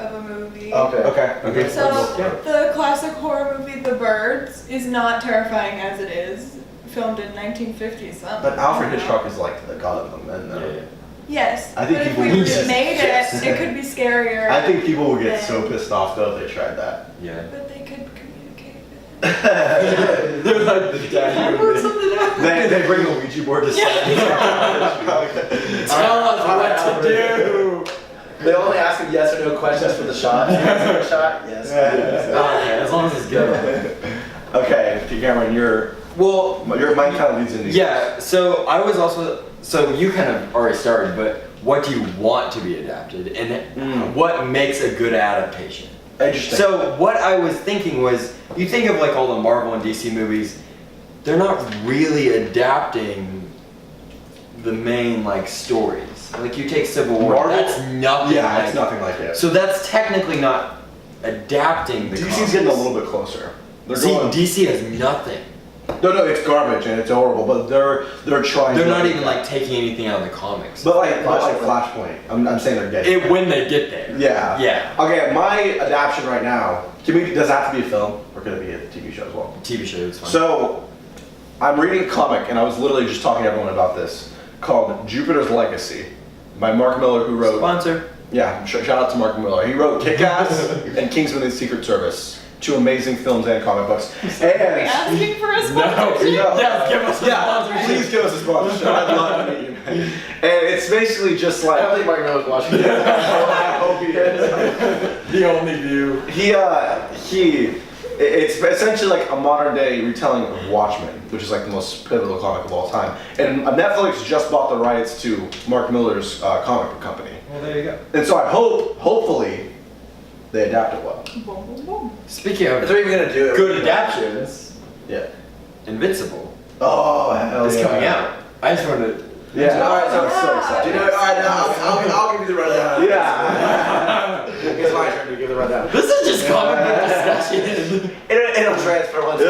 of a movie. Okay. So, the classic horror movie The Birds is not terrifying as it is. Filmed in 1950 something. But Alfred Hitchcock is like the god of them, and Yes, I think but if people we would just- remade it could be scarier. I think people would get than- so pissed off though if they tried that. Yeah. But they could communicate with it. They're like the daddy. They bring the Ouija board to set. Tell us what to do. They only ask him yes or no questions for the shot. Answer a shot? Yes. Okay, as long as it's good. Okay, Cameron, your mind kind of leads into Yeah, so I was also, so you kind of already started, but what do you want to be adapted and what makes a good adaptation? Interesting. So what I was thinking was, you think of like all the Marvel and DC movies, they're not really adapting the main like stories. Like you take Civil War, Marvel? that's nothing like it's nothing like it. So that's technically not adapting the DC's comics. getting a little bit closer. DC has nothing. No, it's garbage and it's horrible, but they're trying. They're not even like taking anything out of the comics. But like Flashpoint, I'm saying they're getting It when they get there. Yeah. Yeah. Okay, my adaptation right now, does it have to be a film or could it be a TV show as well? TV show is fine. So, I'm reading a comic and I was literally just talking to everyone about this called Jupiter's Legacy by Mark Miller, who wrote. Sponsor. Yeah, shout out to Mark Miller. He wrote Kick-Ass and Kingsman and Secret Service. 2 amazing films and comic books. Are we asking for a sponsorship? Yeah, give us a sponsorship. Please give us a sponsorship. I'd love to meet you. And it's basically just like. I don't think Mark Miller's watching it. I hope he is. The only view. It's essentially like a modern day retelling of Watchmen, which is like the most pivotal comic of all time. And Netflix just bought the rights to Mark Miller's comic book company. Well, there you go. And so I hopefully, they adapt it well. Boom, boom, boom. Speaking If of they're even gonna do it. good adaptions, Yeah. Invincible Oh, hell is yeah. coming out. I just wanted to. Yeah. Alright, so I'm so excited. Do you know? Alright, now I'll give you the rundown. Yeah. It's my turn to give the rundown. This is just comic book discussion. It'll transfer once.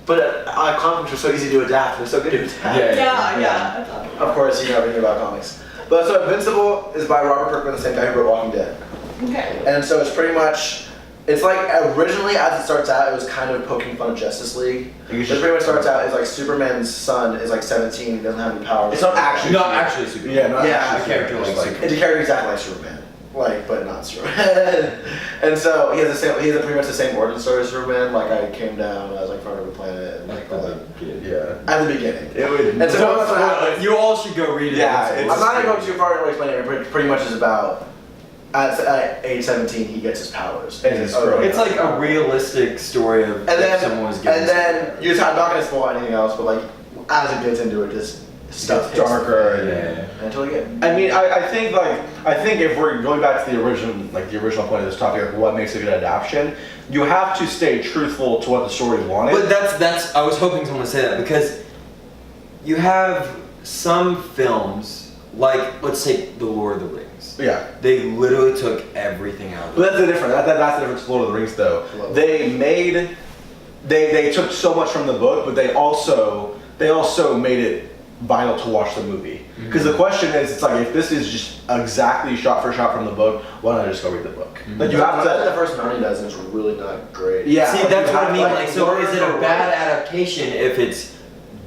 But comic books are so easy to adapt. They're so good to adapt. Yeah. Of course, you know everything about comics. But so Invincible is by Robert Kirkman, the same guy who wrote Walking Dead. Okay. And so it's pretty much, it's like originally as it starts out, it was kind of poking fun of Justice League. It pretty much starts out as like Superman's son is like 17, he doesn't have any powers. It's not actually. Not actually Superman. Yeah, not Yeah, actually a character Superman, like just It's a character exactly like Superman, like but not Superman. And so he has pretty much the same origin story as Superman. Like I came down, I was like front of a planet, and like all that. Yeah. At the beginning. It would. And so what's what happens? You all should go read it. Yeah, It's- I'm not gonna go too far to explain it. It pretty much is about at age 17 he gets his powers. And his growing It's like a realistic story of if someone was given. and then I'm not gonna spoil anything else, but like as it gets into it, just stuff It's darker. Yeah. until you get. I mean, I think if we're going back to the original point of this topic, like what makes a good adaptation, you have to stay truthful to what the story wanted. But that's I was hoping someone would say that because you have some films like let's take The Lord of the Rings. Yeah. They literally took everything out of it. But that's the difference. That's the difference with Lord of the Rings, though. They took so much from the book, but they also made it vital to watch the movie. Because the question is, it's like if this is just exactly shot for shot from the book, why don't I just go read the book? Like you have to. The first Narnia does, and it's really not great. Yeah. See, like, that's you what I have mean. to, Like, so learn is it from a bad adaptation if it's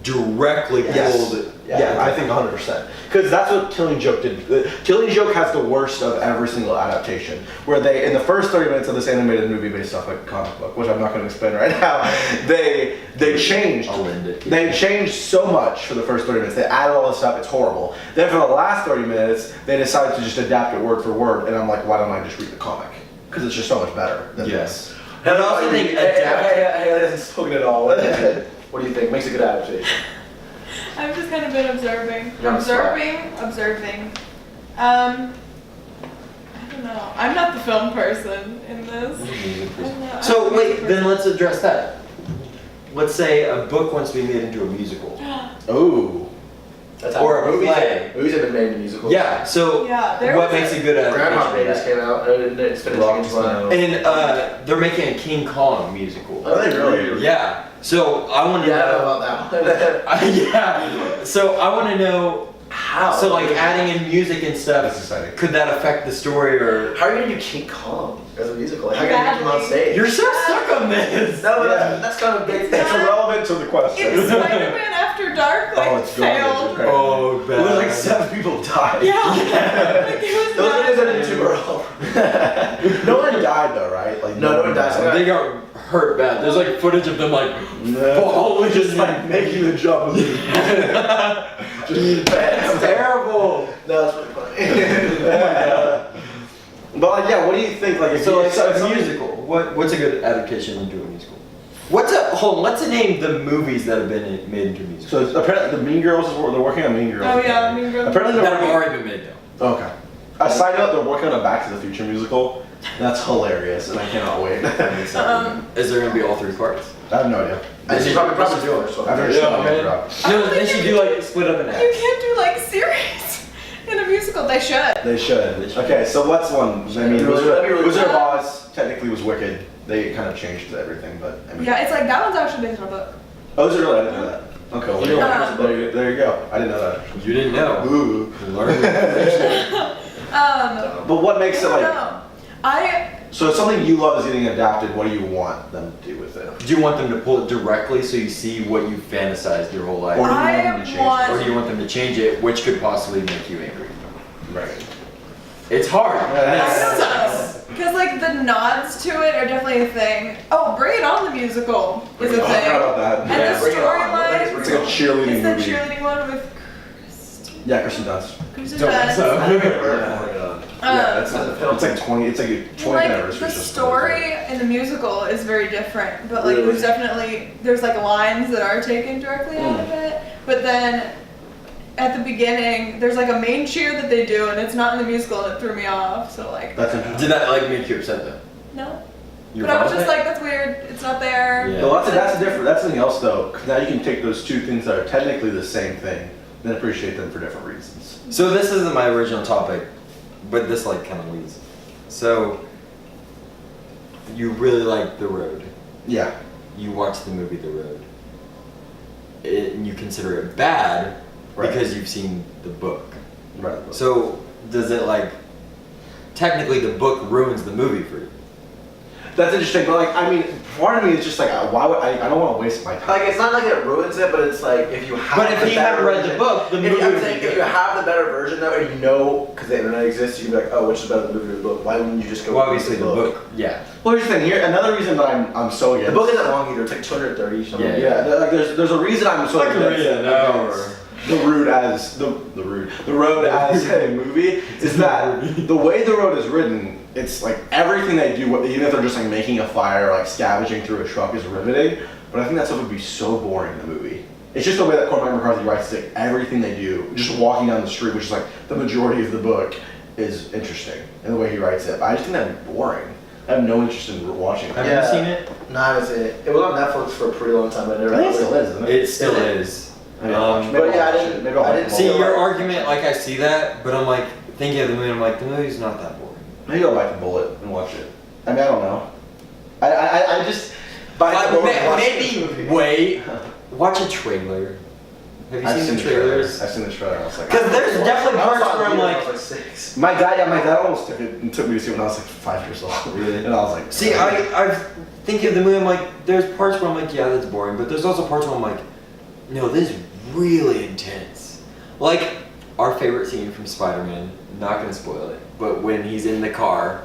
directly pulled? Yeah, I think 100%. Because that's what Killing Joke did. Killing Joke has the worst of every single adaptation. Where they, in the first 30 minutes of this animated movie based off a comic book, which I'm not going to explain right now, they changed. I'll end it. They changed so much for the first 30 minutes. They added all this stuff. It's horrible. Then for the last 30 minutes, they decided to just adapt it word for word. And I'm like, why don't I just read the comic? Because it's just so much better than this. And I also think Hey, that isn't spoken at all. What do you think? Makes a good adaptation. I've just kind of been observing. You're on the spot. Observing. I don't know. I'm not the film person in this. I'm not- So I'm wait, the then let's address that. Let's say a book wants to be made into a musical. Ooh. That's Or a movies play. Movies have been made into musicals. Yeah, so Yeah, there what was makes a- a good Grandma adaptation? Babies came out. It's finishing Rock its run. Snow. And they're making a King Kong musical. Are they really? Yeah. So I want to Yeah, I don't know know. about that one. Yeah. So I want to know How? So like adding in music and stuff, That's exciting. could that affect the story or? How are you gonna do King Kong as a musical? Like, how are you gonna get him on stage? You're so stuck on this. No, but Yeah. that's kind of a big It's thing. It's not- irrelevant to the question. It's Spider-Man After Dark, like, Oh, it's garbage. failed. It's crazy. Oh, bad. Well, like 7 people died. Yeah. Like, it was Those bad. videos on YouTube are all. No one died though, right? Like No one died. They got hurt bad. There's like footage of them like No. falling. Just like making the jump. Just That's terrible. No, that's really funny. But like, yeah, what do you think? Like, if So you, like a musical. What's a good adaptation into a musical? Let's name the movies that have been made into musicals. So it's apparently the Mean Girls is they're working on Mean Girls. Oh, yeah, Mean Girls. Apparently that they're have working. already been made though. Okay. A side note, they're working on a Back to the Future musical. That's hilarious, and I cannot wait. Is there gonna be all 3 parts? I have no idea. I should probably do it. I've never seen it. No, they should do like split up in You half. can't do, like, series in a musical. They should. They should. They should. Okay, so what's one? I mean, That'd be really Wizard of cool. Oz technically was Wicked. They kind of changed everything, but I mean. Yeah, it's like, that one's actually based on a book. Oh, is it really? I didn't know that. Okay, well, You know what there you go. I didn't know that. You didn't know. Ooh. Learn. But what makes it I don't like? know. I So if something you love is getting adapted, what do you want them to do with it? Do you want them to pull it directly so you see what you fantasized your whole life? Or do you I want them to change want- Or do you want them to change it, which could possibly make you angry? Right. It's hard. I don't know. Because, like, the nods to it are definitely a thing. Oh, Bring It On the musical is a Oh, I forgot thing. about that. And Yeah, the Bring It On. I think storyline. It's like a cheerleading It's the movie. cheerleading one with Kristen. Yeah, Kristen Dunst. Kristen Don't think Dunst. so. I never heard of it. Yeah, Um, it's like 20. It's like a 20th like anniversary. the or something. story in the musical is very different, but like Really? there's like lines that are taken directly out of it. But then at the beginning, there's like a main cheer that they do, and it's not in the musical, and it threw me off. So like, That's interesting. Did that like make you upset though? no. You But I was fine just with like, that's weird. It's not there. Yeah. Well, that's a different. That's something else though. 'Cause now you can take those two things that are technically the same thing, then appreciate them for different reasons. it? So this isn't my original topic, but this like kind of leads. So you really like The Road. Yeah. You watched the movie The Road. And you consider it bad Right. because you've seen the book. Right. So does it like technically the book ruins the movie for you? That's interesting, but like, I mean, part of me is just like, why would I don't want to waste my time. Like, it's not like it ruins it, but it's like if you have. But if the he better hadn't read the version- book, the if, movie I'm would saying be if good. you have the better version though, and you know, because the internet exists, you'd be like, oh, which is better, the movie or the book? Why wouldn't you just go? Well, with obviously the book. Yeah. Well, here's the thing. Here, another reason that I'm so against. The book isn't long either. It's like 230 something. Yeah. Yeah, like there's a reason I'm so I can against read it in an hour. against The Road as the Road as a movie is that the way The Road is written, it's like everything they do, even if they're just like making a fire, like scavenging through a truck, is riveting. But I think that stuff would be so boring in the movie. It's just the way that Cormac McCarthy writes. It's like everything they do, just walking down the street, which is like the majority of the book, is interesting in the way he writes it. But I just think that'd be boring. I have no interest in watching it. Have Yeah. you seen it? No, I haven't seen it. It was on Netflix for a pretty long time. I never. I think it still is, isn't it? It still Is it? is. Maybe I'll watch it. But Maybe yeah, I'll I watch didn't- it. Maybe I'll I watch didn't it. See Well, your like- argument, like I see that, but I'm like thinking of the movie. I'm like the movie's not that boring. Maybe I'll bite the bullet and watch it. I mean, I don't know. I just bite the bullet and watch the movie. Maybe wait, watch a trailer. Have you I've seen the trailers? I've seen the trailer. I was like, Because there's definitely I was parts on where I'm theater when like, I was like 6. my dad almost took it and took me to see it when I was like 5 years old. Really? And I was like, see, I've thinking of the movie. I'm like, there's parts where I'm like, yeah, that's boring. But there's also parts where I'm like, no, this is really intense. Like our favorite scene from Spider-Man. Not gonna spoil it, but when he's in the car,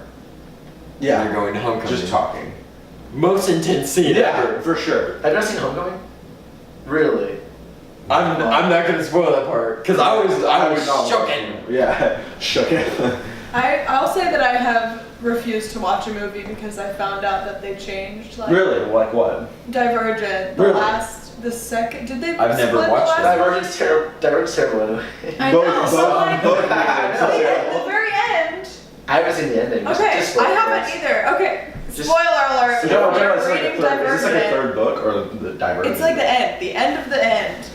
and they're yeah, going to Homecoming. just talking. Most intense scene ever. for sure. Have you ever seen Homecoming? Really? I'm not gonna spoil that part because I was not shooken. Yeah, shook it. I'll say that I have refused to watch a movie because I found out that they changed like Really? Like what? Divergent. The second. Did they? I've never split the watched last that. one? Divergent's terrible. Divergent's terrible anyway. I Both- know. So both- like, both like, at the very end. I haven't seen the ending. Just- Okay, just spoil I it, haven't guys. either. Okay, Just- spoiler alert. So General, We're it's like a reading third, is this like a Divergent. third book or the Divergent? It's like the end of the end.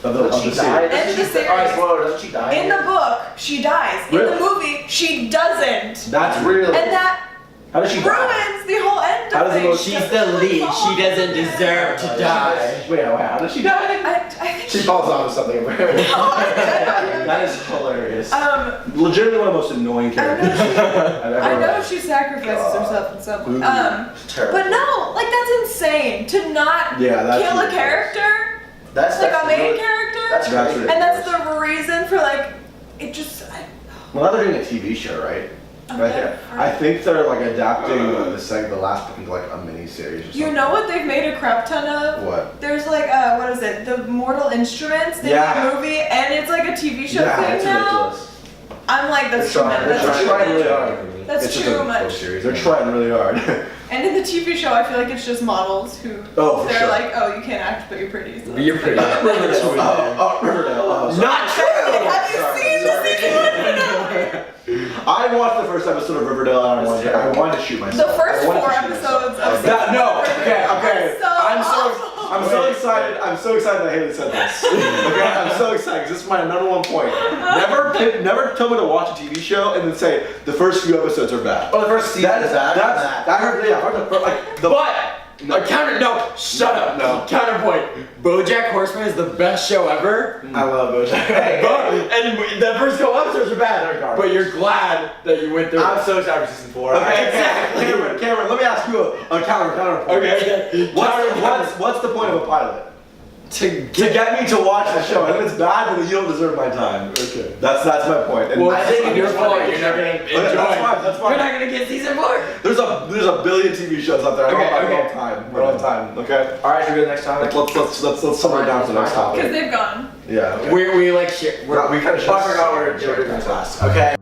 of Doesn't she die? series? End of the series. Alright, spoiler. Doesn't she die? In the book, she dies. In Really? the movie, she doesn't. That's Really? And that How does she die? ruins the whole end How of does it things. go- She's the lead. She doesn't deserve to die. Wait, how did she die? I think She falls off of something. No, I thought you That is hilarious. Um, Legitimately one of the most annoying I characters know she, I've ever I know read. she sacrifices herself in some way. Terrible. But no, like that's insane to not Yeah, that's kill a ridiculous. character, That's like a main really- character, That's That's crazy. and that's the reason for like it just. Well, now they're doing a TV show, right? Right Okay. there. I think they're like adapting the last book into like a mini series or something. You know what they've made a crap ton of? What? There's like what is it? The Mortal Instruments. They Yeah. made a movie and it's like a TV show Yeah, thing it's now. ridiculous. I'm like that's They're too trying- much. they're That's too trying really much. hard. That's It's just too a much. book series. They're trying really hard. And in the TV show, I feel like it's just models who Oh, for they're sure. like, oh, you can't act, but you're pretty. So You're pretty. Riverdale. Oh, sorry. Not true! Have you seen the season one finale? I watched the first episode of Riverdale and I wanted to shoot myself. The first I wanted 4 to shoot episodes myself. of That, no, season okay, one okay. are I'm so excited. I'm so excited that Haley said this. Okay, I'm so excited because this is my number one point. Never tell me to watch a TV show and then say the first few episodes are bad. Oh, the first season is bad. I heard, yeah, I heard the, like, the, Shut up. No. Counterpoint. BoJack Horseman is the best show ever. I love BoJack. And the first couple episodes are bad. They're garbage. But you're glad that you went through I'm it. so excited for season 4. Okay, exactly. Cameron, let me ask you a counterpoint. Okay. What's the point of a pilot? To To get me to watch the show. And if it's bad, then you don't deserve my time. Okay. That's my point. And Well, I I think think your fault. You're not gonna enjoy. Okay, that's fine. You're not gonna get season 4. There's a billion TV shows out there. Okay, I don't okay. have time. We're on time. Okay. All right, should we go to the next topic? Let's summer down to the next Because topic. they've gone. Yeah. We like shit. We kind of Oh, I forgot we're doing class. Okay.